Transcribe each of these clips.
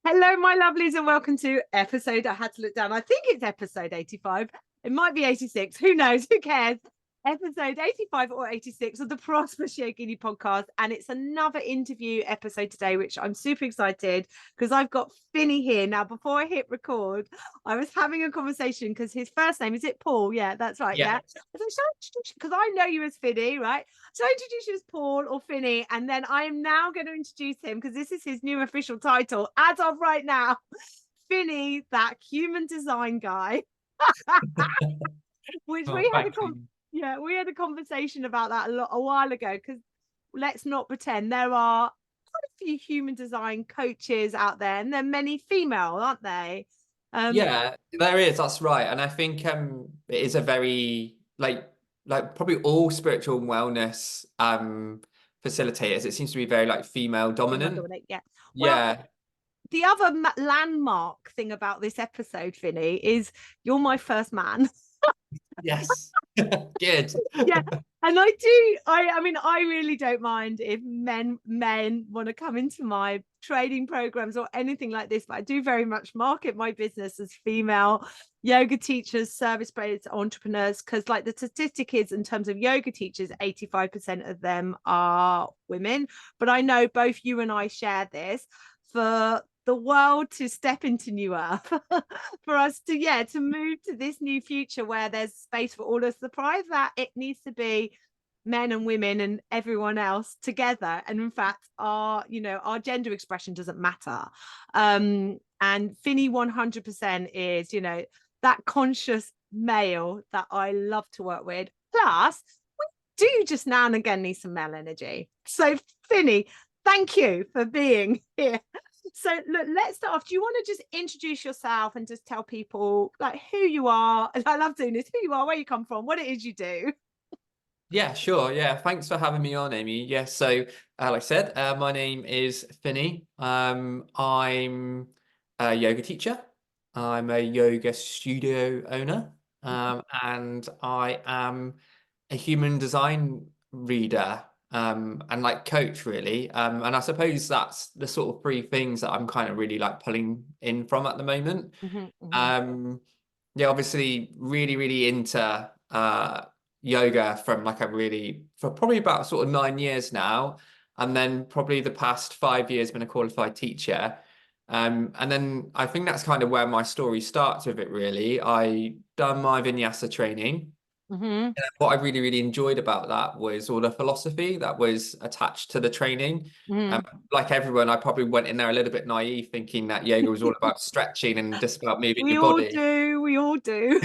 Hello, my lovelies, and welcome to episode. I had to look down. I think it's episode 85. It might be 86. Who knows? Who cares? Episode 85 or 86 of the Prosperous Yogini Podcast. And it's another interview episode today, which I'm super excited because I've got Finnie here. Now, before I hit record, I was having a conversation because his first name, is it Paul? Yeah, that's right. Yeah. Because I know you as Finnie, right? So I introduce you as Paul or Finnie, and then I am now going to introduce him because this is his new official title as of right now. Finnie, that human design guy. Which we had a conversation about that a while ago, because let's not pretend, there are quite a few human design coaches out there, and there are many female, aren't they? Yeah, there is. That's right. And I think it is a very like probably all spiritual wellness facilitators. It seems to be very like female dominant. Yeah. Well, Yeah. the other landmark thing about this episode, Finnie, is you're my first man. Yes. Good. Yeah. And I really don't mind if men want to come into my training programs or anything like this, but I do very much market my business as female yoga teachers, service-based entrepreneurs, because like the statistic is, in terms of yoga teachers, 85% of them are women. But I know both you and I share this, for the world to step into new earth, for us to move to this new future where there's space for all of us. The prize that it needs to be men and women and everyone else together, and in fact our gender expression doesn't matter. And Finnie 100% is that conscious male that I love to work with. Plus we do just now and again need some male energy. So Finnie, thank you for being here. So look, let's start off. Do you want to just introduce yourself and just tell people like who you are? And I love doing this. Who you are, where you come from, what it is you do. Yeah, sure. Yeah. Thanks for having me on, Amy. Yeah. So, like I said, my name is Finnie. I'm a yoga teacher. I'm a yoga studio owner. And I am a human design reader, and like coach really. And I suppose that's the sort of three things that I'm kind of really like pulling in from at the moment. Yeah, obviously really, really into yoga from for probably about sort of 9 years now. And then probably the past 5 years been a qualified teacher. And then I think that's kind of where my story starts with it, really. I done my vinyasa training. And what I really, really enjoyed about that was all the philosophy that was attached to the training. Like everyone, I probably went in there a little bit naive, thinking that yoga was all about stretching and just about moving your body. We all do.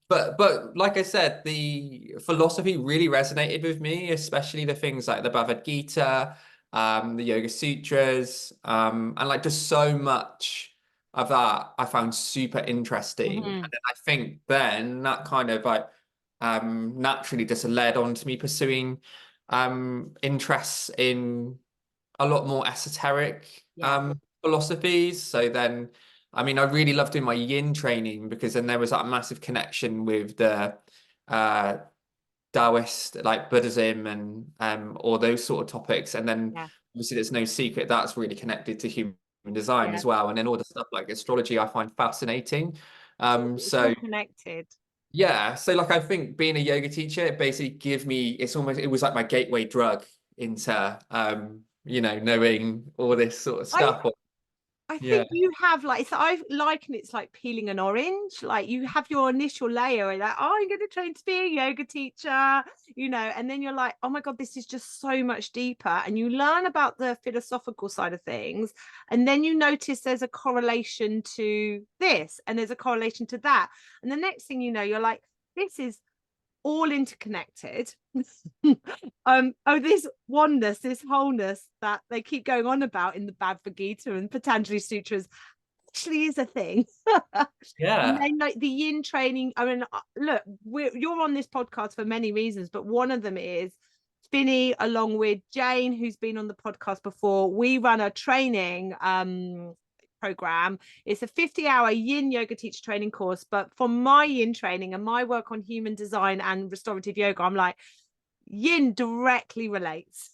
But like I said, the philosophy really resonated with me, especially the things like the Bhagavad Gita, the Yoga Sutras, and like just so much of that I found super interesting. And then I think then that kind of like naturally just led on to me pursuing interests in a lot more esoteric philosophies. So then I mean, I really loved doing my yin training because then there was that massive connection with the Taoist, like Buddhism and all those sort of topics. And then obviously there's no secret that's really connected to human design as well. And then all the stuff like astrology I find fascinating. It's all connected. Yeah. So like I think being a yoga teacher, it basically gives me, it was like my gateway drug into knowing all this sort of stuff. I think you have like, so I liken it's like peeling an orange. Like you have your initial layer and like, oh, I'm going to train to be a yoga teacher, and then you're like, oh my God, this is just so much deeper. And you learn about the philosophical side of things. And then you notice there's a correlation to this and there's a correlation to that. And the next thing you know, you're like, this is all interconnected. This oneness, this wholeness that they keep going on about in the Bhagavad Gita and Patanjali Sutras actually is a thing. And then like the yin training, I mean, look, you're on this podcast for many reasons, but one of them is Finnie, along with Jane, who's been on the podcast before. We run a training program. It's a 50-hour yin yoga teacher training course, but from my yin training and my work on human design and restorative yoga, I'm like, yin directly relates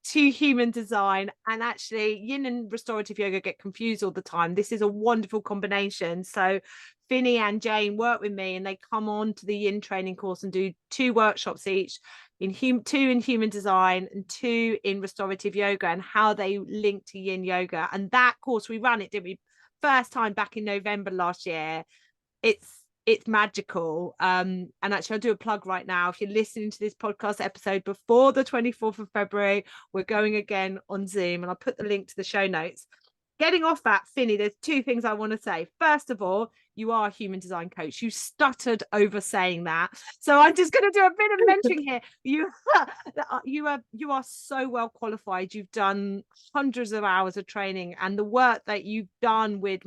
to human design, and actually yin and restorative yoga get confused all the time. This is a wonderful combination. So Finnie and Jane work with me, and they come on to the yin training course and do 2 workshops each, two in human design and 2 in restorative yoga, and how they link to yin yoga. And that course, we ran it, didn't we, first time back in November last year. It's magical. And actually, I'll do a plug right now. If you're listening to this podcast episode before the 24th of February, we're going again on Zoom, and I'll put the link to the show notes. Getting off that, Finnie, there's 2 things I want to say. First of all, you are a human design coach. You stuttered over saying that, so I'm just going to do a bit of mentoring here. You are so well qualified. You've done hundreds of hours of training, and the work that you've done with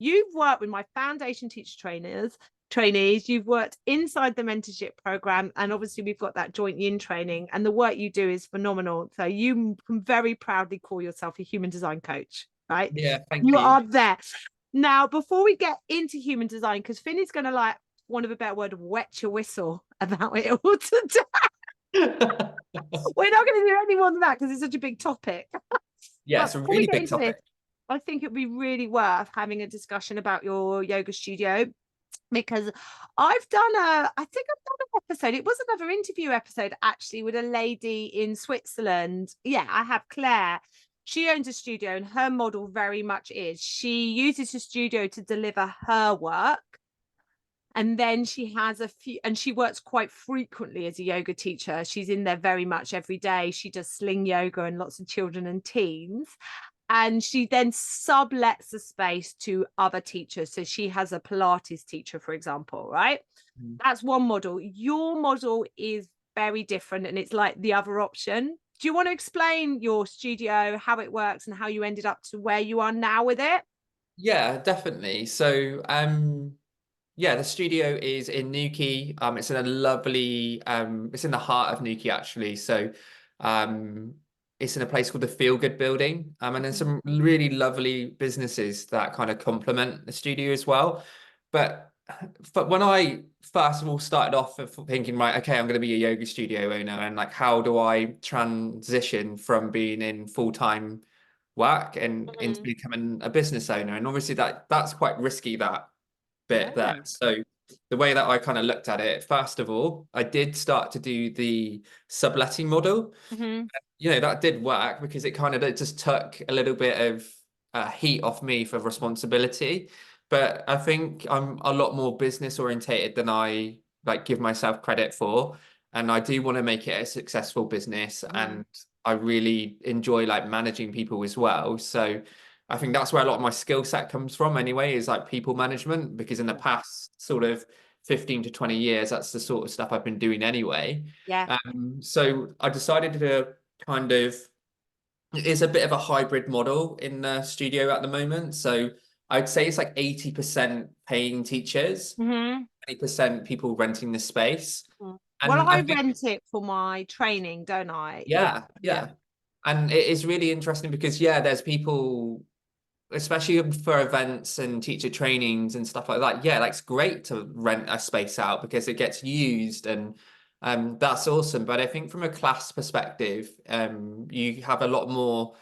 you've worked with my foundation teacher trainees, you've worked inside the mentorship program, and obviously we've got that joint yin training, and the work you do is phenomenal. So you can very proudly call yourself a human design coach, right? Yeah, thank You you. are there. Now, before we get into human design, because Finnie's going to, like, want of a better word, wet your whistle about it all today. We're not going to do any more than that because it's such a big topic. Yeah, But it's a before we really get big into topic. this, I think it'd be really worth having a discussion about your yoga studio, because I think I've done an episode. It was another interview episode, actually, with a lady in Switzerland. Yeah, I have Claire. She owns a studio, and her model very much is she uses a studio to deliver her work. And then she has a few, and she works quite frequently as a yoga teacher. She's in there very much every day. She does sling yoga and lots of children and teens. And she then sublets the space to other teachers. So she has a Pilates teacher, for example, right? That's one model. Your model is very different, and it's like the other option. Do you want to explain your studio, how it works, and how you ended up to where you are now with it? Yeah, definitely. So, yeah, the studio is in Newquay. It's in a lovely, it's in the heart of Newquay actually. So, um, it's in a place called the Feel Good Building. And there's some really lovely businesses that kind of complement the studio as well. But when I first of all started off of thinking, right, okay, I'm going to be a yoga studio owner, and like, how do I transition from being in full-time work and into becoming a business owner? And obviously that's quite risky, that bit there. Yeah. So the way that I kind of looked at it, first of all, I did start to do the subletting model. That did work because it just took a little bit of heat off me for responsibility. But I think I'm a lot more business orientated than I like give myself credit for. And I do want to make it a successful business. And I really enjoy like managing people as well. So I think that's where a lot of my skill set comes from anyway, is like people management, because in the past sort of 15 to 20 years, that's the sort of stuff I've been doing anyway. Yeah. So I decided to kind of, it is a bit of a hybrid model in the studio at the moment. So I'd say it's like 80% paying teachers, Mm-hmm. 20% people renting the space. Well, And I I think, rent it for my training, don't I? Yeah. yeah, Yeah. yeah. And it is really interesting because, yeah, there's people, especially for events and teacher trainings and stuff like that. Yeah, like it's great to rent a space out because it gets used, and that's awesome. But I think from a class perspective, you have a lot more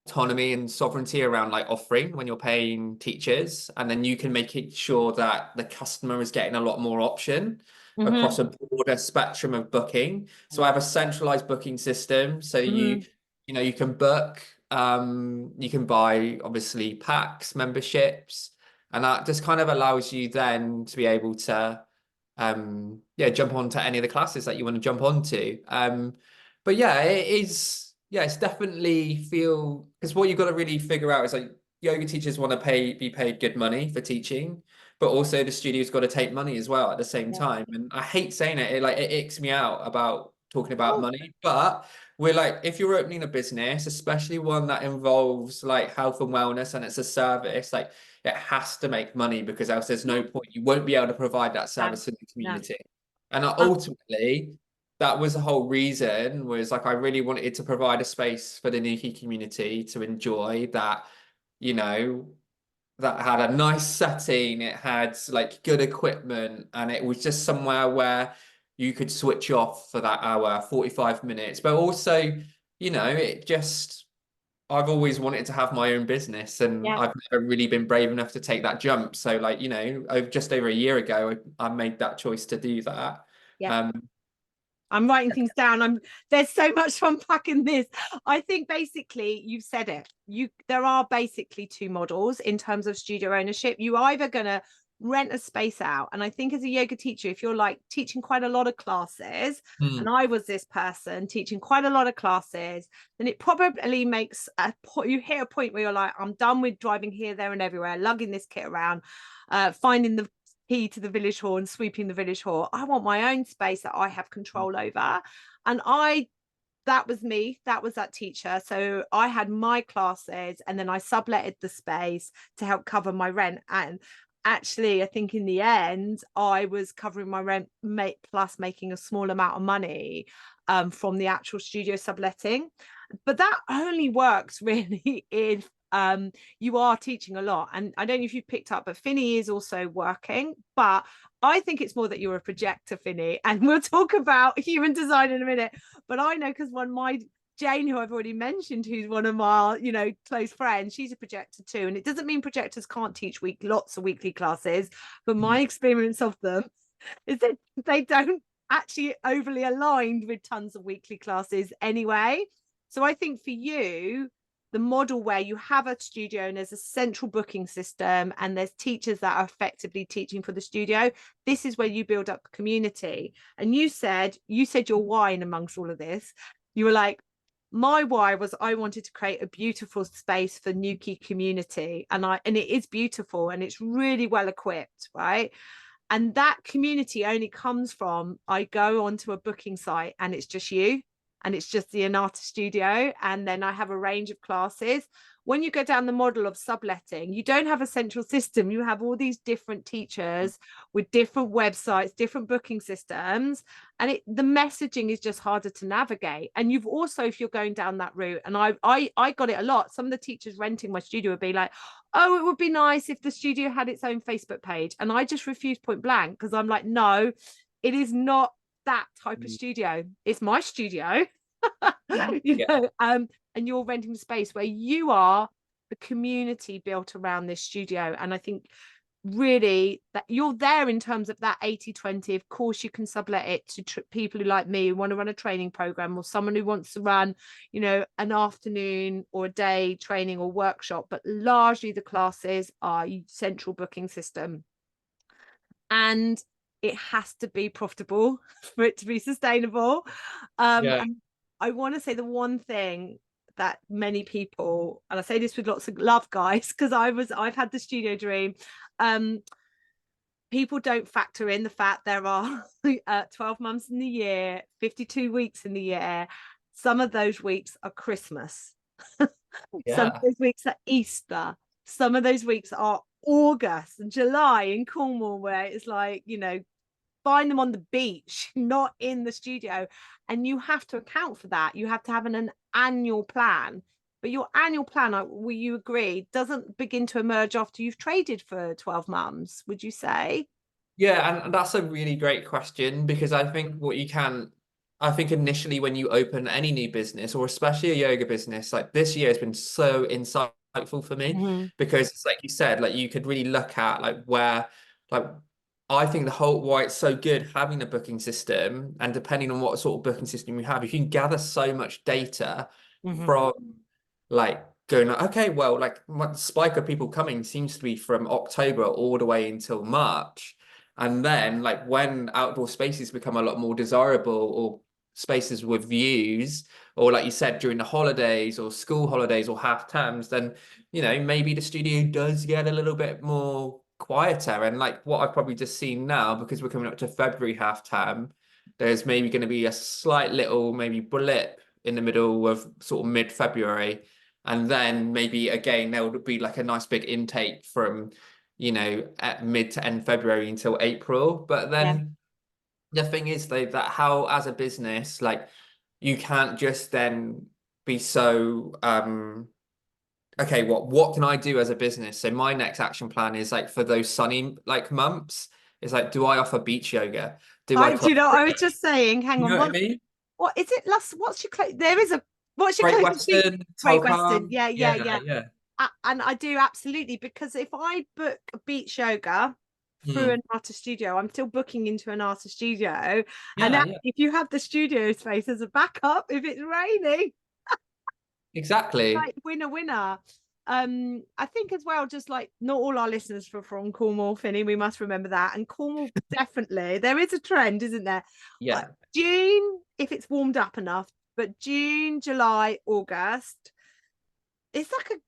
autonomy and sovereignty around like offering when you're paying teachers, and then you can make it sure that the customer is getting a lot more option across a broader spectrum of booking. So I have a centralized booking system. So you can book, you can buy obviously packs, memberships, and that just kind of allows you then to be able to jump onto any of the classes that you want to jump onto. But yeah, it is, yeah, it's definitely feel, because what you've got to really figure out is like yoga teachers want to be paid good money for teaching, but also the studio's got to take money as well at the same time. And I hate saying it, it icks me out about talking about money, but we're like, if you're opening a business, especially one that involves like health and wellness and it's a service, like it has to make money, because else there's no point. You won't be able to provide that service in the community. And ultimately, that was the whole reason, was like I really wanted to provide a space for the Niki community to enjoy that, that had a nice setting, it had like good equipment, and it was just somewhere where you could switch off for that hour, 45 minutes. But also, you know, I've always wanted to have my own business, and Yeah. I've never really been brave enough to take that jump. So like, you know, just over a year ago, I made that choice to do that. Yeah. Um, I'm writing things down. There's so much to unpack in this. I think basically you've said it. There are basically two models in terms of studio ownership. You either gonna rent a space out. And I think as a yoga teacher, if you're like teaching quite a lot of classes, and I was this person teaching quite a lot of classes, then it probably makes you hit a point where you're like, I'm done with driving here, there, and everywhere, lugging this kit around, finding the key to the village hall and sweeping the village hall. I want my own space that I have control over. And that was me. That was that teacher. So I had my classes and then I subletted the space to help cover my rent. And actually, I think in the end, I was covering my rent plus making a small amount of money from the actual studio subletting. But that only works really if you are teaching a lot. And I don't know if you've picked up, but Finnie is also working. But I think it's more that you're a projector, Finnie. And we'll talk about human design in a minute. But I know because Jane, who I've already mentioned, who's one of my, you know, close friends, she's a projector too. And it doesn't mean projectors can't teach lots of weekly classes, but my experience of them is that they don't actually overly aligned with tons of weekly classes anyway. So I think for you, the model where you have a studio and there's a central booking system and there's teachers that are effectively teaching for the studio, this is where you build up the community. And you said your why in amongst all of this. You were like, my why was I wanted to create a beautiful space for Newquay community, and it is beautiful and it's really well equipped, right? And that community only comes from, I go onto a booking site and it's just you and it's just the Anata studio, and then I have a range of classes. When you go down the model of subletting, you don't have a central system. You have all these different teachers with different websites, different booking systems, and the messaging is just harder to navigate. And you've also, if you're going down that route, and I got it a lot, some of the teachers renting my studio would be like, oh, it would be nice if the studio had its own Facebook page. And I just refused point blank, because I'm like, no, it is not that type of studio. It's my studio. you know, and you're renting space where you are the community built around this studio. And I think really that you're there in terms of that 80-20. Of course, you can sublet it to people who, like me, who want to run a training program, or someone who wants to run, you know, an afternoon or a day training or workshop. But largely the classes are central booking system, and it has to be profitable for it to be sustainable. And I want to say the one thing that many people, and I say this with lots of love, guys, because I've had the studio dream. People don't factor in the fact there are 12 months in the year, 52 weeks in the year. Some of those weeks are Christmas. Some of those weeks are Easter. Some of those weeks are August and July in Cornwall, where it's like, you know, find them on the beach, not in the studio. And you have to account for that. You have to have an annual plan. But your annual plan, will you agree, doesn't begin to emerge after you've traded for 12 months, would you say? Yeah, and that's a really great question, because I think initially when you open any new business, or especially a yoga business, like this year has been so insightful for me, because it's like you said, like you could really look at like where, like I think why it's so good having a booking system, and depending on what sort of booking system you have, you can gather so much data from like going like, okay, well, like the spike of people coming seems to be from October all the way until March. And then like when outdoor spaces become a lot more desirable, or spaces with views, or like you said, during the holidays or school holidays or half terms, then, you know, maybe the studio does get a little bit more quieter. And like what I've probably just seen now, because we're coming up to February half term, there's maybe going to be a slight little maybe blip in the middle of sort of mid-February. And then maybe again, there would be like a nice big intake from, you know, at mid to end February until April. But then the thing is though, that how as a business, like you can't just then be so okay, what can I do as a business? So my next action plan is like for those sunny like months, is like, do I offer beach yoga? Do I Do you know, I was collaborate? just saying, hang You on, know what I mean? what is it? What's your there is a, what's your Great clothing suit? Western, Great Western. Telcom. Yeah, Yeah, yeah, yeah. yeah. And I do absolutely, because if I book a beach yoga through Hmm. an artist studio, I'm still booking into an artist studio. And Yeah, yeah. if you have the studio space as a backup, if it's raining, Exactly. like winner, winner. I think as well, just like not all our listeners are from Cornwall, Finny, we must remember that. And Cornwall, definitely, there is a trend, isn't there? Yeah. June, if it's warmed up enough, but June, July, August, it's like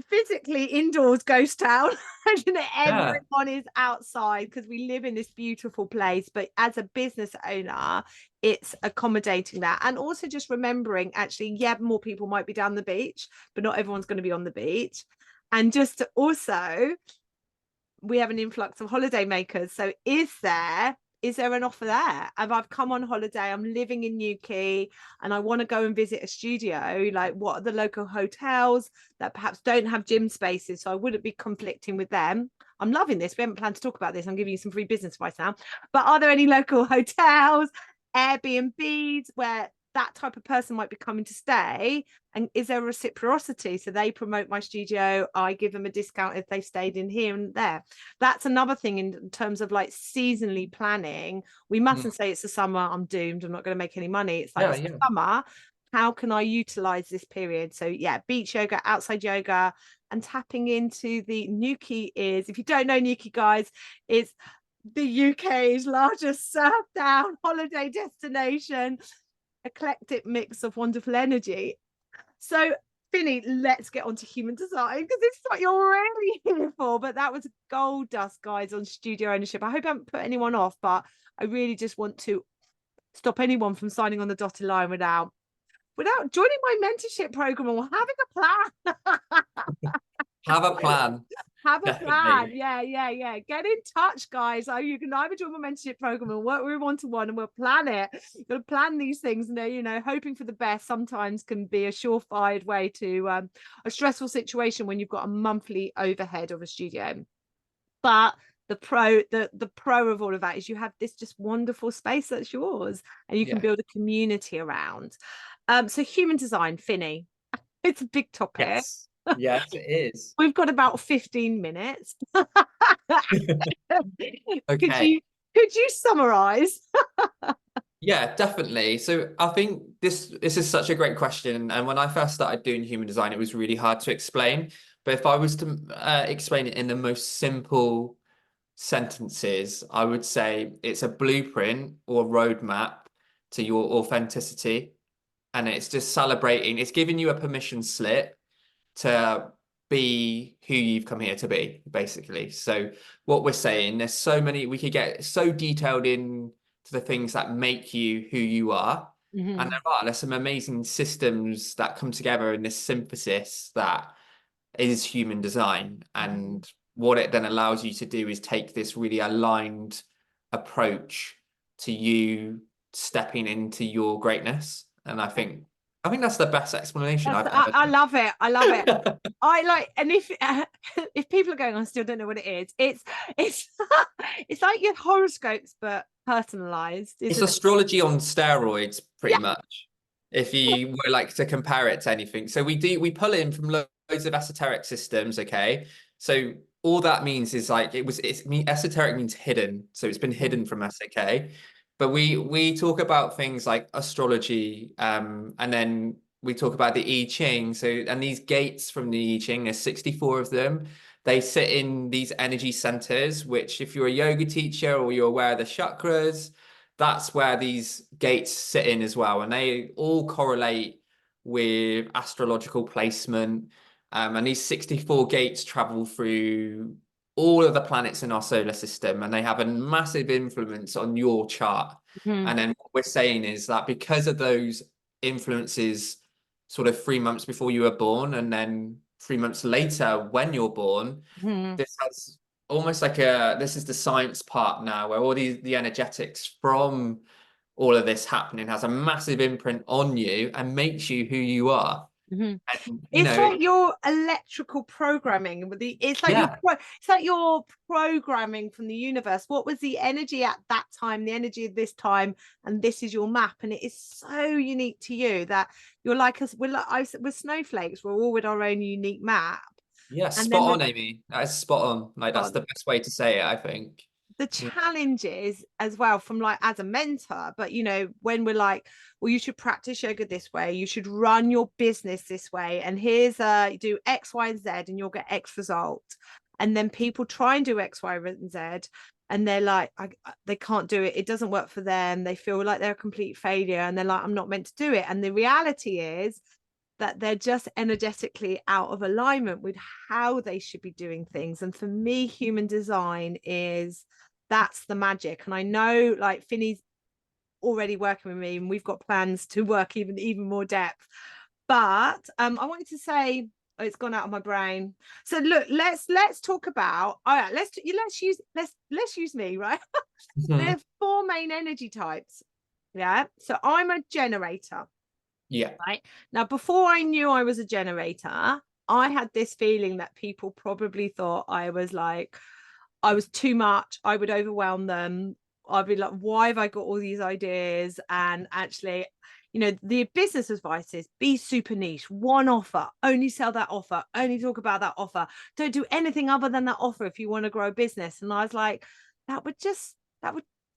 physically indoors ghost town. You know, Yeah. everyone is outside because we live in this beautiful place, but as a business owner, it's accommodating that. And also just remembering, actually, yeah, more people might be down the beach, but not everyone's going to be on the beach. And just also, we have an influx of holiday makers. So is there an offer there? And I've come on holiday, I'm living in Newquay, and I want to go and visit a studio. Like, what are the local hotels that perhaps don't have gym spaces? So I wouldn't be conflicting with them. I'm loving this. We haven't planned to talk about this. I'm giving you some free business advice now. But are there any local hotels, Airbnbs, where that type of person might be coming to stay? And is there reciprocity? So they promote my studio, I give them a discount if they stayed in here and there. That's another thing in terms of like seasonally planning. We Mm. mustn't say it's the summer, I'm doomed, I'm not going to make any money. It's like, Yeah, it's the yeah. summer, how can I utilize this period? So yeah, beach yoga, outside yoga, and tapping into the Newquay is, if you don't know Newquay, guys, it's the UK's largest surf down holiday destination, eclectic mix of wonderful energy. So, Finny, let's get on to human design, because this is what you're really here for. But that was gold dust, guys, on studio ownership. I hope I haven't put anyone off, but I really just want to stop anyone from signing on the dotted line without joining my mentorship program or having a plan. Have a plan. Have a plan. Definitely. Yeah. Get in touch, guys. You can either join my mentorship program and work with one-to-one, and we'll plan it. You've got to plan these things. And you know, hoping for the best sometimes can be a surefire way to a stressful situation when you've got a monthly overhead of a studio. But the pro of all of that is you have this just wonderful space that's yours, and you can Yeah. build a community around. So human design, Finny, it's a big topic. Yes. Yes, it is. We've got about 15 minutes. could Okay. you could you summarize? Yeah, definitely. So I think this is such a great question. And when I first started doing human design, it was really hard to explain. But if I was to explain it in the most simple sentences, I would say it's a blueprint or roadmap to your authenticity. And it's just celebrating, it's giving you a permission slip to be who you've come here to be, basically. So what we're saying, there's so many, we could get so detailed in to the things that make you who you are. And there's some amazing systems that come together in this synthesis that is human design. And what it then allows you to do is take this really aligned approach to you stepping into your greatness. And I think that's the best explanation I've ever I love it. I love it. done. I like, and if people are going, I still don't know what it is. It's it's like your horoscopes but personalized, It's isn't it? astrology on steroids, pretty Yeah. much, if you were like to compare it to anything. So we pull in from loads of esoteric systems, okay? So all that means is like esoteric means hidden. So it's been hidden from us, okay? But we talk about things like astrology, and then we talk about the I Ching. So and these gates from the I Ching, there's 64 of them. They sit in these energy centers, which if you're a yoga teacher or you're aware of the chakras, that's where these gates sit in as well. And they all correlate with astrological placement. And these 64 gates travel through all of the planets in our solar system, and they have a massive influence on your chart. And then what we're saying is that because of those influences, sort of 3 months before you were born, and then 3 months later when you're born, this has almost like this is the science part now, where all the energetics from all of this happening has a massive imprint on you and makes you who you are. Mhm. And, It's like your electrical programming with it's like yeah, it's like your programming from the universe. What was the energy at that time, the energy of this time, and this is your map. And it is so unique to you that you're like us. We're snowflakes. We're all with our own unique map. yeah, And then spot on, Amy. That is spot on. Like, that's the best way to say it, I think. the Yeah. challenges as well from like as a mentor, but when we're like, well, you should practice yoga this way, you should run your business this way, and here's do X, Y, and Z and you'll get X result. And then people try and do X, Y, and Z, and they're like, they can't do it, it doesn't work for them, they feel like they're a complete failure, and they're like, I'm not meant to do it. And the reality is that they're just energetically out of alignment with how they should be doing things. And for me, human design that's the magic. And I know like Finnie's already working with me and we've got plans to work even more depth. But I wanted to say, it's gone out of my brain. So look, let's talk about, all right, let's use me, right? There's 4 main energy types. Yeah. So I'm a generator. Yeah. Right. Now, before I knew I was a generator, I had this feeling that people probably thought I was too much. I would overwhelm them. I'd be like, why have I got all these ideas? And actually, the business advice is be super niche, one offer, only sell that offer, only talk about that offer. Don't do anything other than that offer if you want to grow a business. And I was like, that would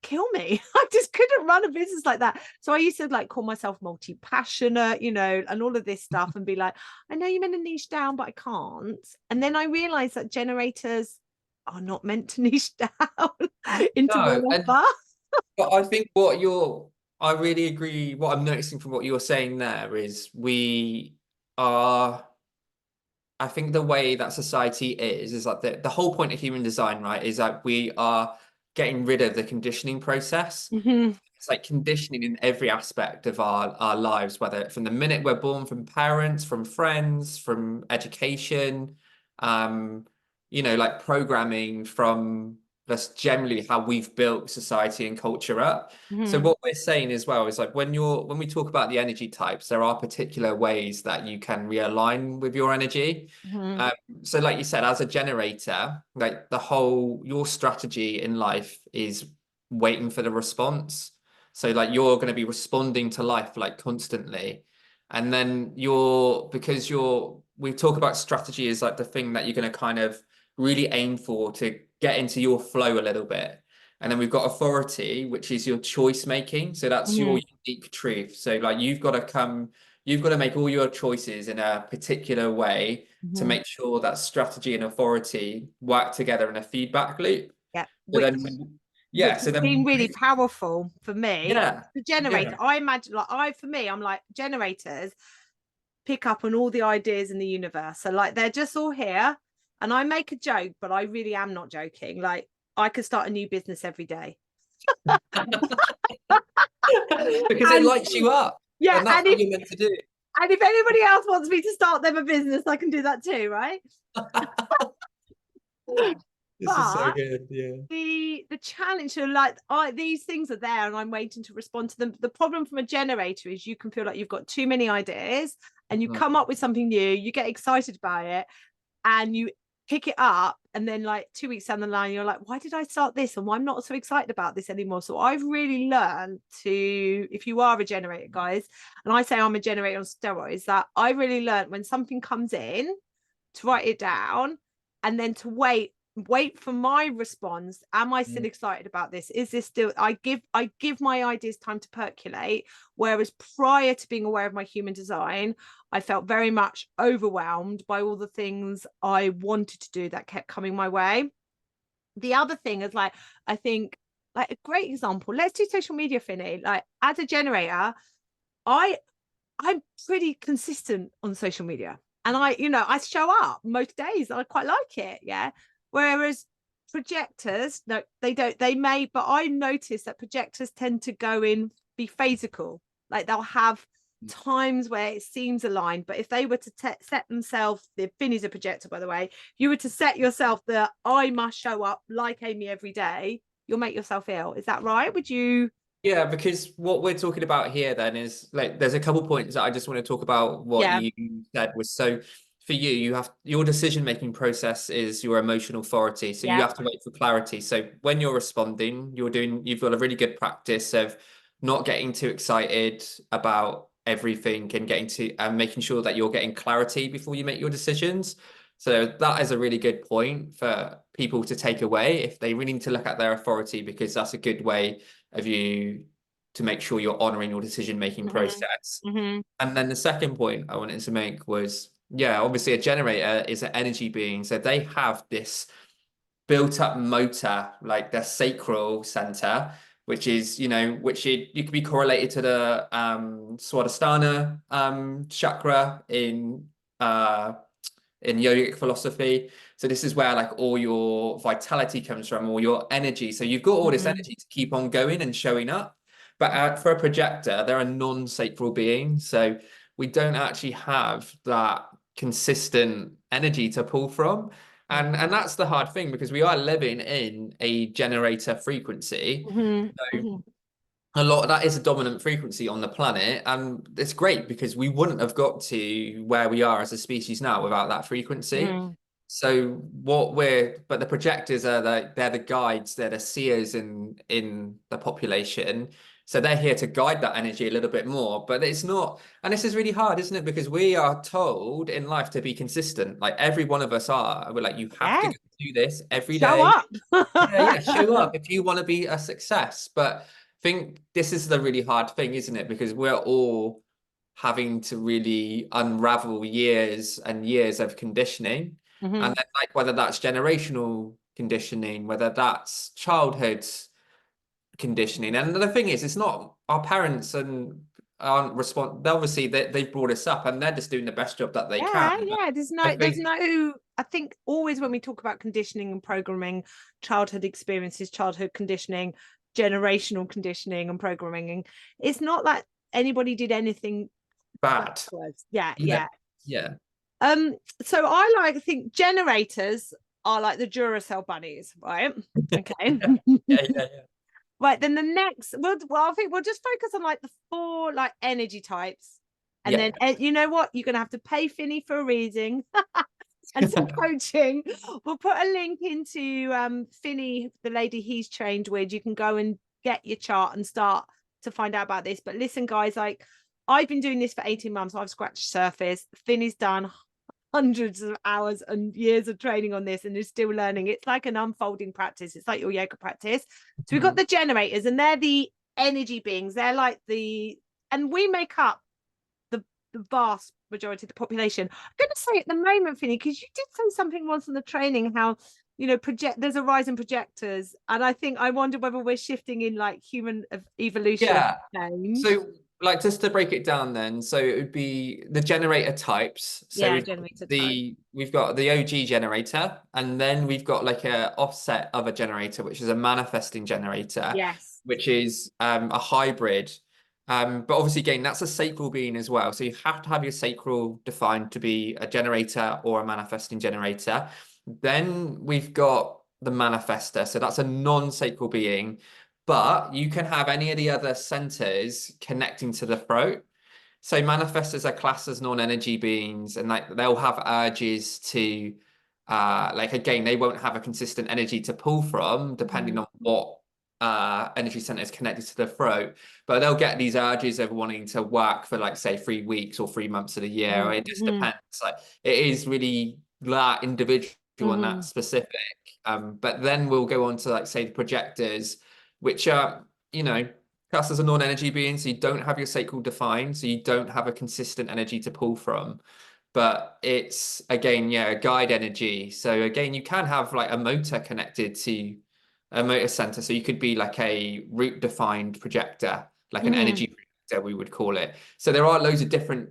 kill me. I just couldn't run a business like that. So I used to like call myself multi-passionate, and all of this stuff, and be like, I know you meant to niche down, but I can't. And then I realized that generators are not meant to niche down into No, one and offer. but I think I really agree. What I'm noticing from what you're saying there is we are, I think the way that society is like the whole point of human design, right, is that we are getting rid of the conditioning process. Mhm. It's like conditioning in every aspect of our lives, whether from the minute we're born, from parents, from friends, from education, um, like programming from that's generally how we've built society and culture up. So Mhm. what we're saying as well is like when we talk about the energy types, there are particular ways that you can realign with your energy. Mhm. Um, so like you said, as a generator, like your strategy in life is waiting for the response. So like you're going to be responding to life like constantly. And then we talk about strategy as like the thing that you're going to kind of really aim for to get into your flow a little bit. And then we've got authority, which is your choice making. So that's your Mhm. unique truth. So like you've got to make all your choices in a particular way to Mhm. make sure that strategy and authority work together in a feedback loop. Yeah, So which then, yeah, which so has then, been really powerful for me. yeah, The generator, yeah. I imagine, for me, I'm like, generators pick up on all the ideas in the universe. So like they're just all here, and I make a joke, but I really am not joking. Like I could start a new business every day. Because it And lights you up, yeah, and that's what you're meant to do. and if anybody else wants me to start them a business, I can do that too, right? This is so But good. Yeah. the challenge, so these things are there and I'm waiting to respond to them. The problem from a generator is you can feel like you've got too many ideas, and you Mhm. come up with something new, you get excited about it, and you pick it up, and then like 2 weeks down the line you're like, why did I start this, and why I'm not so excited about this anymore. So I've really learned to, if you are a generator, guys, and I say I'm a generator on steroids, that I really learned when something comes in to write it down, and then to wait for my response. Am I still Mm. excited about this? Is this still, I give my ideas time to percolate. Whereas prior to being aware of my human design, I felt very much overwhelmed by all the things I wanted to do that kept coming my way. The other thing is like, I think, like a great example, let's do social media, Finny. Like as a generator, I I'm pretty consistent on social media, and I show up most days. I quite like it. Yeah. Whereas projectors, no, they don't, they may, but I notice that projectors tend to be phasical. Like they'll have times where it seems aligned, but if they were to set themselves, the Finnie's a projector, by the way, you were to set yourself that I must show up like Amy every day, you'll make yourself ill. Is that right? Would you? Yeah, because what we're talking about here then is like there's a couple points that I just want to talk about what Yeah, you said was so for you, you have your decision making process is your emotional authority. So you yeah. have to wait for clarity. So when you're responding, you've got a really good practice of not getting too excited about everything and getting to and making sure that you're getting clarity before you make your decisions. So that is a really good point for people to take away if they really need to look at their authority, because that's a good way of you to make sure you're honoring your decision making Hmm. process. Hmm. And then the second point I wanted to make was, yeah, obviously a generator is an energy being. So they have this built up motor, like their sacral center, which is, you could be correlated to the Swadhisthana chakra uh, in yogic philosophy. So this is where like all your vitality comes from, all your energy. So you've got all this Hmm. energy to keep on going and showing up. But for a projector, they're a non-sacral being. So we don't actually have that consistent energy to pull from. And that's the hard thing, because we are living in a generator frequency. Hmm. So Hmm. a lot of that is a dominant frequency on the planet, and it's great because we wouldn't have got to where we are as a species now without that frequency. Hmm. So but the projectors are they're the guides, they're the seers in the population. So they're here to guide that energy a little bit more, but it's not, and this is really hard, isn't it? Because we are told in life to be consistent. Like every one of us are. We're like, you have to Yeah, go do this every show day. up. Yeah, show up if you want to be a success. But I think this is the really hard thing, isn't it? Because we're all having to really unravel years and years of conditioning. And Hmm. then like whether that's generational conditioning, whether that's childhood conditioning. And the thing is, it's not our parents and aren't respond obviously they've brought us up and they're just doing the best job that they can. Yeah, But yeah. I There's think no, I think always when we talk about conditioning and programming, childhood experiences, childhood conditioning, generational conditioning and programming, and it's not like anybody did anything bad. backwards. Yeah, Yeah. yeah. Yeah. Um, so I think generators are like the Duracell bunnies, right? Okay. Yeah, yeah, yeah. Right, then the next, I think we'll just focus on like the four like energy types, and then Yeah. you know what? You're gonna have to pay Finny for a reading and some coaching. We'll put a link into Finny, the lady he's trained with. You can go and get your chart and start to find out about this. But listen, guys, like I've been doing this for 18 months. I've scratched the surface. Finny's done hundreds of hours and years of training on this and is still learning. It's like an unfolding practice. It's like your yoga practice. So we've got the generators, and they're the energy beings. They're like and we make up the vast majority of the population. I'm going to say at the moment, Finny, because you did say something once in the training, how there's a rise in projectors, and I wonder whether we're shifting in like human evolution Yeah. change. So, like, just to break it down, then, so it would be the generator types. So Yeah, generator type. we've got the OG generator, and then we've got like a offset of a generator, which is a manifesting generator, Yes. which is a hybrid. But obviously, again, that's a sacral being as well. So you have to have your sacral defined to be a generator or a manifesting generator. Then we've got the manifester. So that's a non-sacral being, but you can have any of the other centers connecting to the throat. So manifestors are classed as non-energy beings, and like they'll have urges to like again, they won't have a consistent energy to pull from depending Mhm. on what energy center is connected to the throat. But they'll get these urges of wanting to work for like say 3 weeks or 3 months of the year. It just Mhm. depends. Like it is really that individual and that Mhm. specific. But then we'll go on to like say the projectors, which are, classed as a non-energy being, so you don't have your sacral defined, so you don't have a consistent energy to pull from. But it's again, yeah, a guide energy. So again, you can have like a motor connected to a motor center. So you could be like a root defined projector, like an Mhm. energy projector, we would call it. So there are loads of different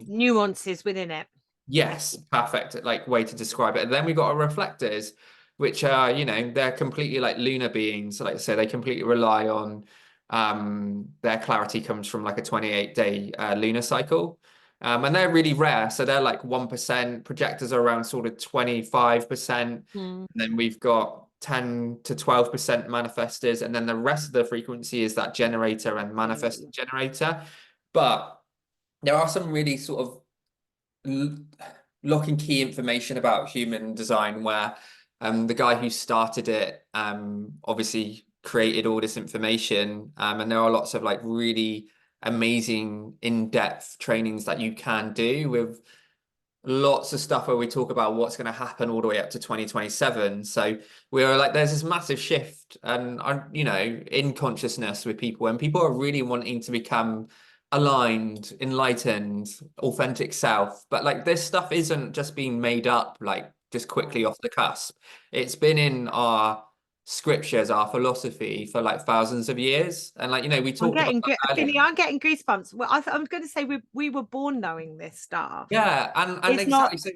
Nuances within it. yes, perfect, like way to describe it. And then we got our reflectors, which are, they're completely like lunar beings. So like I say, they completely rely on their clarity comes from like a 28-day lunar cycle. And they're really rare. So they're like 1%. Projectors are around sort of 25%. Mm. And then we've got 10 to 12% manifestors, and then the rest of the frequency is that generator and manifest generator. But there are some really sort of locking key information about human design where the guy who started it obviously created all this information, and there are lots of like really amazing in-depth trainings that you can do with lots of stuff where we talk about what's going to happen all the way up to 2027. So we're like, there's this massive shift and in consciousness with people, and people are really wanting to become aligned, enlightened, authentic self. But like this stuff isn't just being made up like just quickly off the cusp. It's been in our scriptures, our philosophy for like thousands of years. And like, we talked about that earlier. Finny, I'm getting goosebumps. Well, I'm going to say we were born knowing this stuff. Yeah, and it's exactly not... so.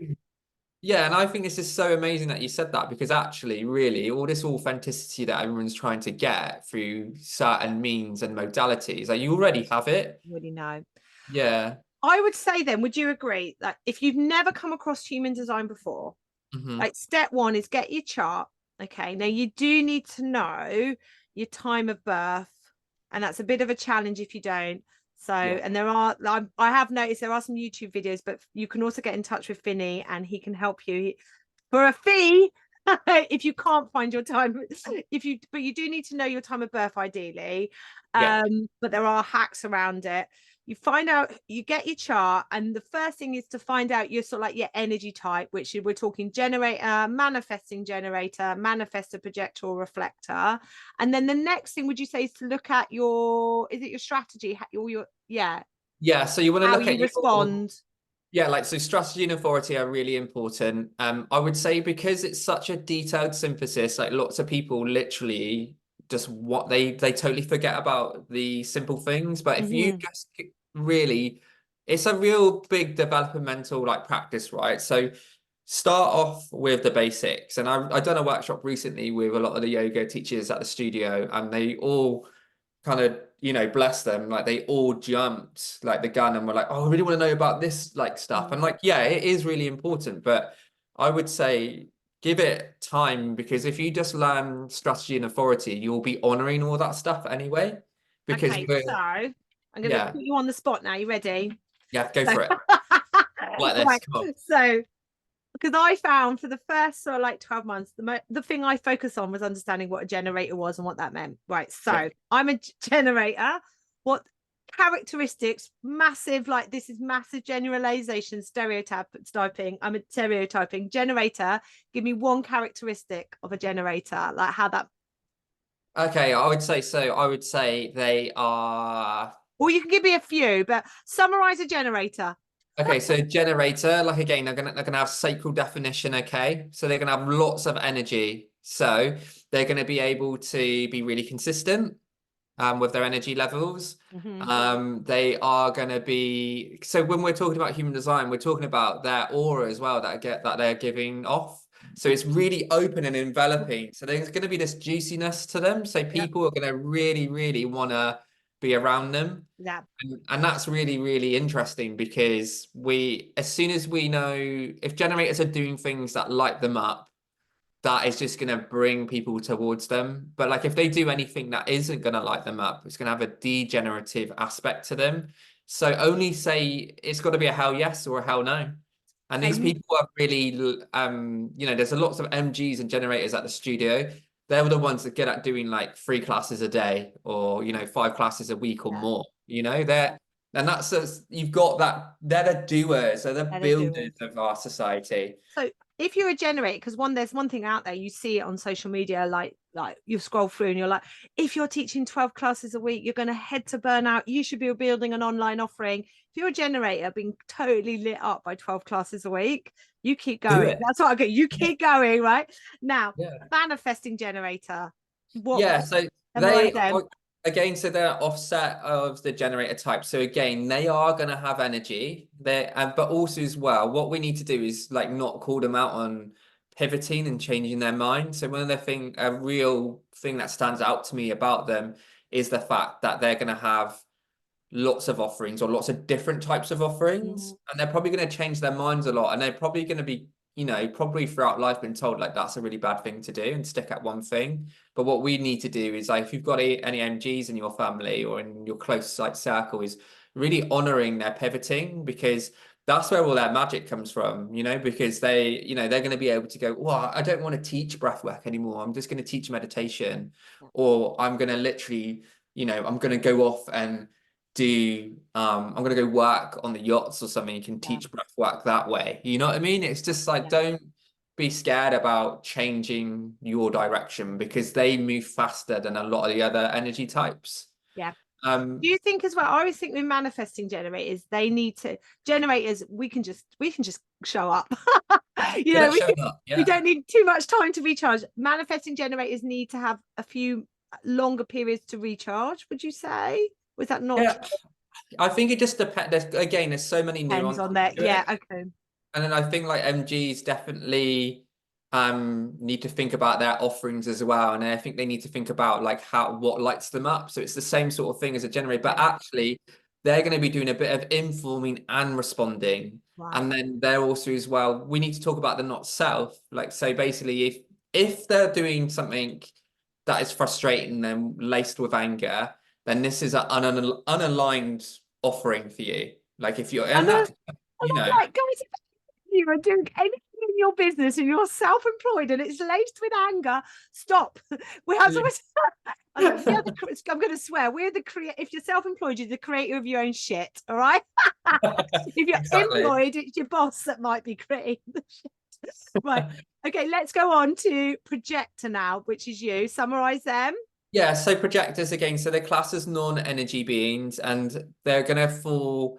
Yeah, and I think this is so amazing that you said that, because actually, really, all this authenticity that everyone's trying to get through certain means and modalities, like you already have it. You already know. Yeah. I would say then, would you agree that if you've never come across human design before, like step one is get your chart. Okay, now you do need to know your time of birth, and that's a bit of a challenge if you don't. So, and I have noticed there are some YouTube videos, but you can also get in touch with Finnie and he can help you for a fee if you can't find your time. But you do need to know your time of birth ideally. But there are hacks around it. You find out, you get your chart, and the first thing is to find out your sort of like your energy type, which we're talking generator, manifesting generator, manifestor, projector, or reflector. And then the next thing, would you say, is to look at your strategy, Yeah, so you want to look at you respond. Like, so strategy and authority are really important. I would say because it's such a detailed synthesis, like lots of people literally just what they totally forget about the simple things. But if you just really, it's a real big developmental like practice, right? So start off with the basics. And I've done a workshop recently with a lot of the yoga teachers at the studio, and they all kind of, bless them, like they all jumped like the gun and were like, oh, I really want to know about this like stuff. And like, yeah, it is really important, but I would say give it time, because if you just learn strategy and authority, you'll be honoring all that stuff anyway. Because okay, so I'm going to put you on the spot now. You ready? Yeah, go for it. Like this. Right. Come on. So, because I found for the first sort of like 12 months, the thing I focused on was understanding what a generator was and what that meant. Right. So I'm a generator. What characteristics, massive, like this is massive generalization, stereotyping. I'm a stereotyping generator. Give me one characteristic of a generator, like how that. Okay, I would say they are. Or you can give me a few, but summarize a generator. Okay, so generator, like again, they're gonna have sacral definition. Okay, so they're gonna have lots of energy. So they're gonna be able to be really consistent with their energy levels. They are gonna be, so when we're talking about human design, we're talking about their aura as well that they're giving off. So it's really open and enveloping. So there's gonna be this juiciness to them. So people are gonna really, really wanna be around them. Yeah. And that's really, really interesting, because as soon as we know if generators are doing things that light them up, that is just going to bring people towards them. But like if they do anything that isn't going to light them up, it's going to have a degenerative aspect to them. So only say it's got to be a hell yes or a hell no. And these people are really, there's a lots of MGs and generators at the studio. They're the ones that get at doing like 3 classes a day or, 5 classes a week or more, and you've got that, they're the doers, they're the builders of our society. So if you're a generator, because there's one thing out there, you see it on social media, like you scroll through and you're like, if you're teaching 12 classes a week, you're going to head to burnout. You should be building an online offering. If you're a generator being totally lit up by 12 classes a week, you keep going. That's what I get. You keep going, right? Now, manifesting generator. So they again, so they're offset of the generator type. So again, they are going to have energy there, but also as well, what we need to do is like not call them out on pivoting and changing their mind. So a real thing that stands out to me about them is the fact that they're going to have lots of offerings or lots of different types of offerings, and they're probably going to change their minds a lot, and they're probably going to be you know, probably throughout life been told like that's a really bad thing to do and stick at one thing. But what we need to do is like if you've got any MGs in your family or in your close like circle, is really honoring their pivoting, because that's where all their magic comes from, you know, because they, you know, they're going to be able to go, well, I don't want to teach breath work anymore. I'm just going to teach meditation, or I'm going to literally, you know, I'm going to go off and do I'm going to go work on the yachts or something. You can teach breath work that way. You know what I mean? It's just like, don't be scared about changing your direction, because they move faster than a lot of the other energy types. Yeah. Do you think as well? I always think with manifesting generators, they need to generators. We can just show up. You know, we don't need too much time to recharge. Manifesting generators need to have a few longer periods to recharge. Would you say? Was that not? Yeah, I think it just depends. Again, there's so many nuances on that. Yeah. Okay. And then I think like MGs definitely need to think about their offerings as well. And I think they need to think about like what lights them up. So it's the same sort of thing as a generator, but actually they're going to be doing a bit of informing and responding. Right. And then they're also as well, we need to talk about the not self. Like, so basically if they're doing something that is frustrating them, laced with anger, then this is an unaligned offering for you. Like if you're in that, you know, like, guys, you are doing anything in your business and you're self-employed and it's laced with anger, stop. We have to I'm going to swear, if you're self-employed, you're the creator of your own shit, all right? If you're employed, it's your boss that might be creating the shit. Right. Okay, let's go on to projector now, which is you. Summarize them. Yeah, so projectors again, so they're classed as non-energy beings, and they're going to fall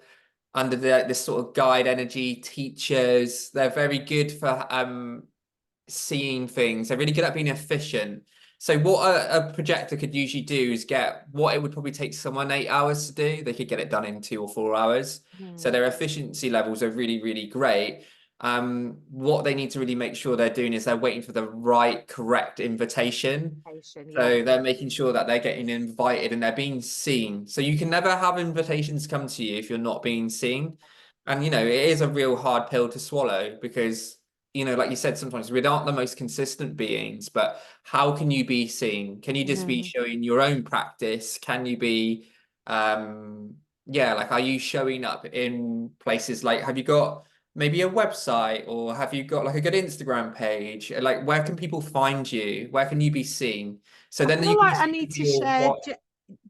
under this sort of guide energy teachers. They're very good for seeing things. They're really good at being efficient. So what a projector could usually do is get what it would probably take someone 8 hours to do. They could get it done in 2 or 4 hours. So their efficiency levels are really, really great. What they need to really make sure they're doing is they're waiting for the right, correct invitation. So they're making sure that they're getting invited and they're being seen. So you can never have invitations come to you if you're not being seen. And, you know, it is a real hard pill to swallow because, you know, like you said, sometimes we aren't the most consistent beings, but how can you be seen? Can you just be showing your own practice? Can you be, like, are you showing up in places like, have you got maybe a website, or have you got like a good Instagram page? Like, where can people find you? Where can you be seen? So then you I need to share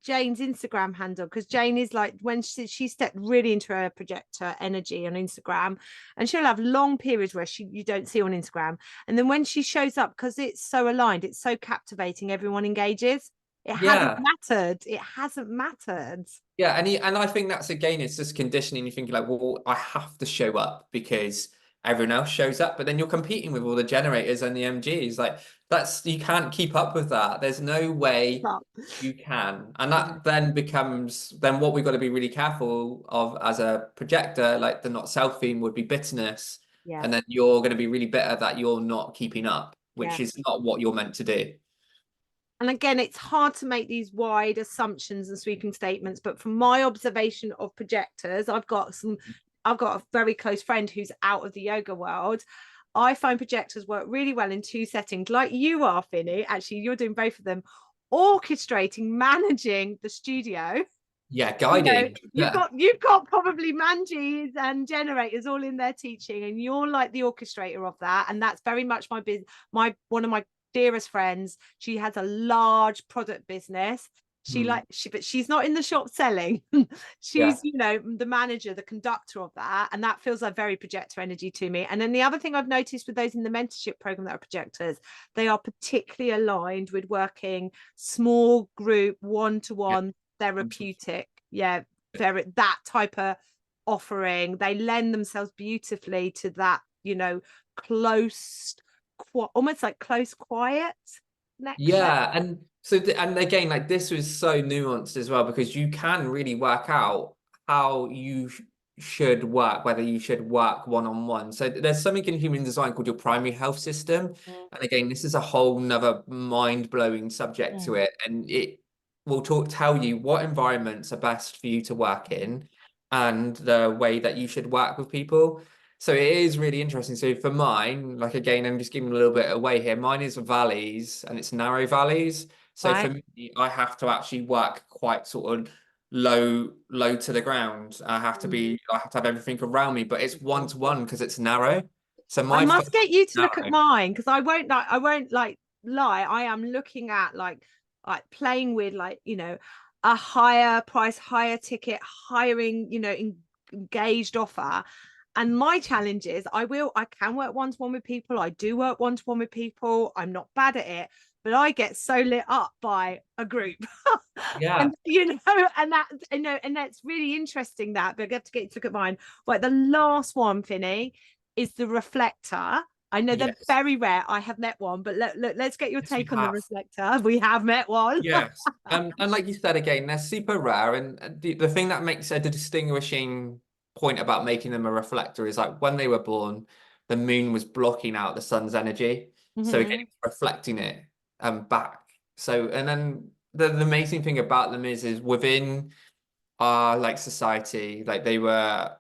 Jane's Instagram handle, because Jane is like, when she stepped really into her projector energy on Instagram, and she'll have long periods where you don't see on Instagram, and then when she shows up, because it's so aligned, it's so captivating, everyone engages. It hasn't mattered. Yeah, and I think that's, again, it's just conditioning. You're thinking like, well, I have to show up because everyone else shows up, but then you're competing with all the generators and the MGs. Like, you can't keep up with that. There's no way you can. And that then becomes what we've got to be really careful of as a projector, like the not self theme would be bitterness. Yeah. And then you're going to be really bitter that you're not keeping up, which is not what you're meant to do. And again, it's hard to make these wide assumptions and sweeping statements, but from my observation of projectors, I've got a very close friend who's out of the yoga world. I find projectors work really well in 2 settings, like you are, Finnie. Actually, you're doing both of them, orchestrating, managing the studio. Yeah, guiding. You've got probably manjis and generators all in there teaching, and you're like the orchestrator of that. And that's very much my business. One of my dearest friends, she has a large product business. But she's not in the shop selling. She's the manager, the conductor of that, and that feels like very projector energy to me. And then the other thing I've noticed with those in the mentorship program that are projectors, they are particularly aligned with working small group, one-to-one, therapeutic, that type of offering. They lend themselves beautifully to that, close, almost like close, quiet connection. And so and again, like, this was so nuanced as well, because you can really work out how you should work, whether you should work one-on-one. So there's something in human design called your primary health system. And again, this is a whole nother mind-blowing subject to it, and it will tell you what environments are best for you to work in and the way that you should work with people. So it is really interesting. So for mine, like again, I'm just giving a little bit away here. Mine is valleys and it's narrow valleys. So for Right. me, I have to actually work quite sort of low to the ground. I have to have everything around me, but it's one to one because it's narrow. So I my must focus get you is to look at narrow. mine, because I won't like lie. I am looking at like playing with like, a higher price, higher ticket, hiring, engaged offer. And my challenge is I can work one-to-one with people. I do work one-to-one with people. I'm not bad at it, but I get so lit up by a group. Yeah. And and that's really interesting, that, but I have to get you to look at mine. Right, the last one, Finny, is the reflector. I know they're Yes. very rare. I have met one, but let's get your Yes, we take on the have. reflector. We have met one. Yes. And like you said again, they're super rare. And the thing that makes a distinguishing point about making them a reflector is like when they were born, the moon was blocking out the sun's energy. So again, Mhm. it's reflecting it back. So and then the amazing thing about them is within our like society, like they were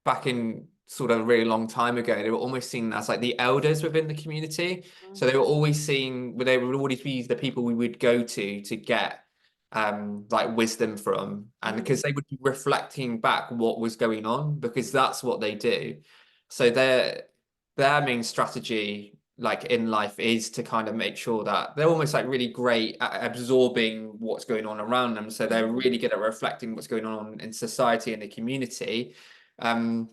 back in sort of a really long time ago, they were almost seen as like the elders within the community. So they were always seen, they would always be the people we would go to get like wisdom from, and because Mhm. they would be reflecting back what was going on, because that's what they do. So their main strategy like in life is to kind of make sure that they're almost like really great at absorbing what's going on around them. So they're really good at reflecting what's going on in society and the community. um,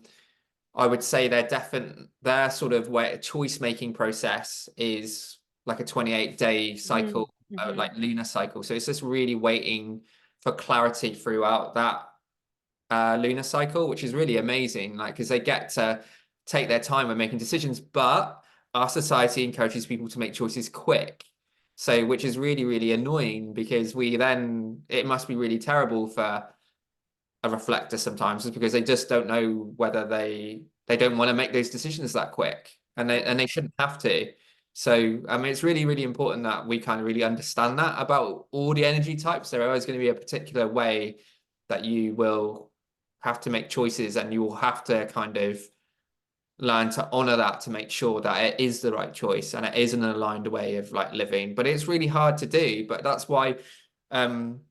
I would say their sort of way choice making process is like a 28-day Mhm. cycle, Mhm. like lunar cycle. So it's just really waiting for clarity throughout that lunar cycle, which is really amazing. Like, because they get to take their time when making decisions, but our society encourages people to make choices quick. So, which is really, really annoying because it must be really terrible for a reflector sometimes is because they just don't know whether they don't want to make those decisions that quick, and they shouldn't have to. So I mean it's really really important that we kind of really understand that about all the energy types. There are always going to be a particular way that you will have to make choices, and you will have to kind of learn to honor that to make sure that it is the right choice and it is an aligned way of like living. But it's really hard to do, but that's why um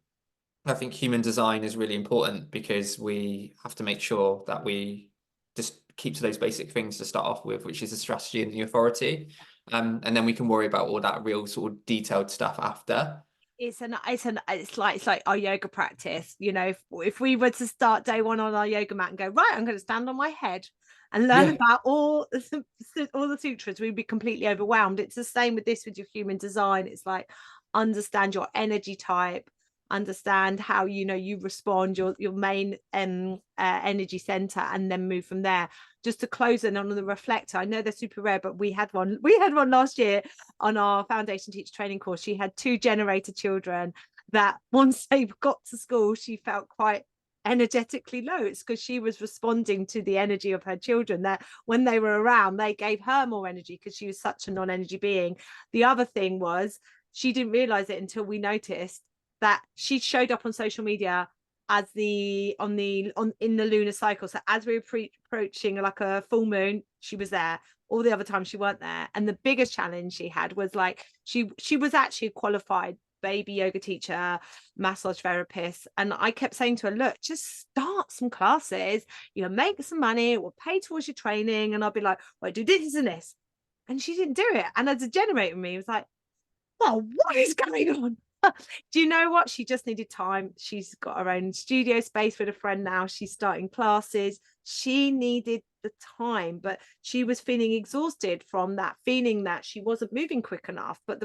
I think human design is really important because we have to make sure that we just keep to those basic things to start off with, which is the strategy and the authority. And then we can worry about all that real sort of detailed stuff after. It's like our yoga practice. If we were to start day one on our yoga mat and go, right, I'm going to stand on my head and learn Yeah. about all the sutras, we'd be completely overwhelmed. It's the same with this, with your human design. It's like, understand your energy type, understand how you respond, your main energy center, and then move from there. Just to close in on the reflector, I know they're super rare, but we had one last year on our foundation teacher training course. She had two generator children that once they got to school, she felt quite energetically low. It's because she was responding to the energy of her children, that when they were around, they gave her more energy because she was such a non-energy being. The other thing was, she didn't realize it until we noticed that she showed up on social media as the on the on in the lunar cycle. So as we were approaching like a full moon, she was there. All the other times she weren't there. And the biggest challenge she had was like, she was actually a qualified baby yoga teacher, massage therapist. And I kept saying to her, look, just start some classes, make some money, it will pay towards your training. And I'll be like, well, do this and this. And she didn't do it. And as a generator me, it was like, well, what is going on? Do you know what? She just needed time. She's got her own studio space with a friend now. She's starting classes. She needed the time, but she was feeling exhausted from that feeling that she wasn't moving quick enough. But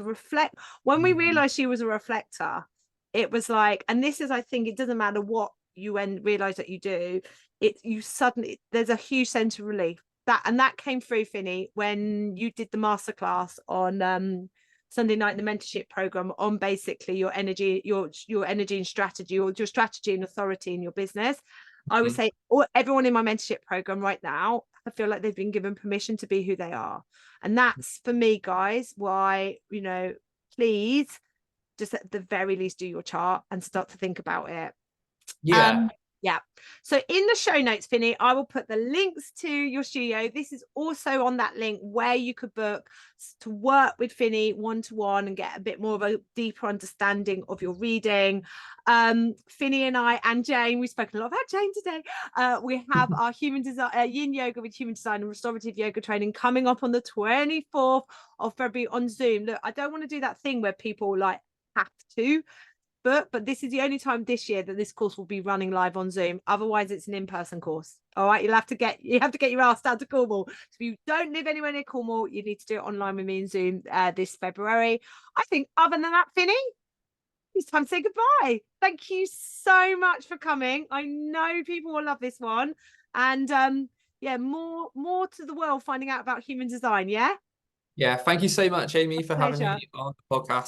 when we Mhm. realized she was a reflector, it was like, and this is, I think, it doesn't matter what you realize that you do, you suddenly, there's a huge sense of relief. That came through, Finny, when you did the masterclass on Sunday night in the mentorship program on basically your energy, your energy and strategy, or your strategy and authority in your business. I would Mhm. say everyone in my mentorship program right now, I feel like they've been given permission to be who they are. And that's for me, guys, why, please just at the very least do your chart and start to think about it. Yeah. Yeah. So in the show notes, Finnie, I will put the links to your studio. This is also on that link where you could book to work with Finnie one-to-one and get a bit more of a deeper understanding of your reading. Finnie and I and Jane, we've spoken a lot about Jane today. We have our human design, yin yoga with human design and restorative yoga training coming up on the 24th of February on Zoom. Look, I don't want to do that thing where people like have to, but this is the only time this year that this course will be running live on Zoom. Otherwise, it's an in-person course. All right, you have to get your ass down to Cornwall. So if you don't live anywhere near Cornwall, you need to do it online with me in Zoom this February. I think other than that, Finnie, it's time to say goodbye. Thank you so much for coming. I know people will love this one, and yeah, more to the world finding out about human design. Yeah, Yeah, thank you so much, Amy, for having pleasure. me on the podcast.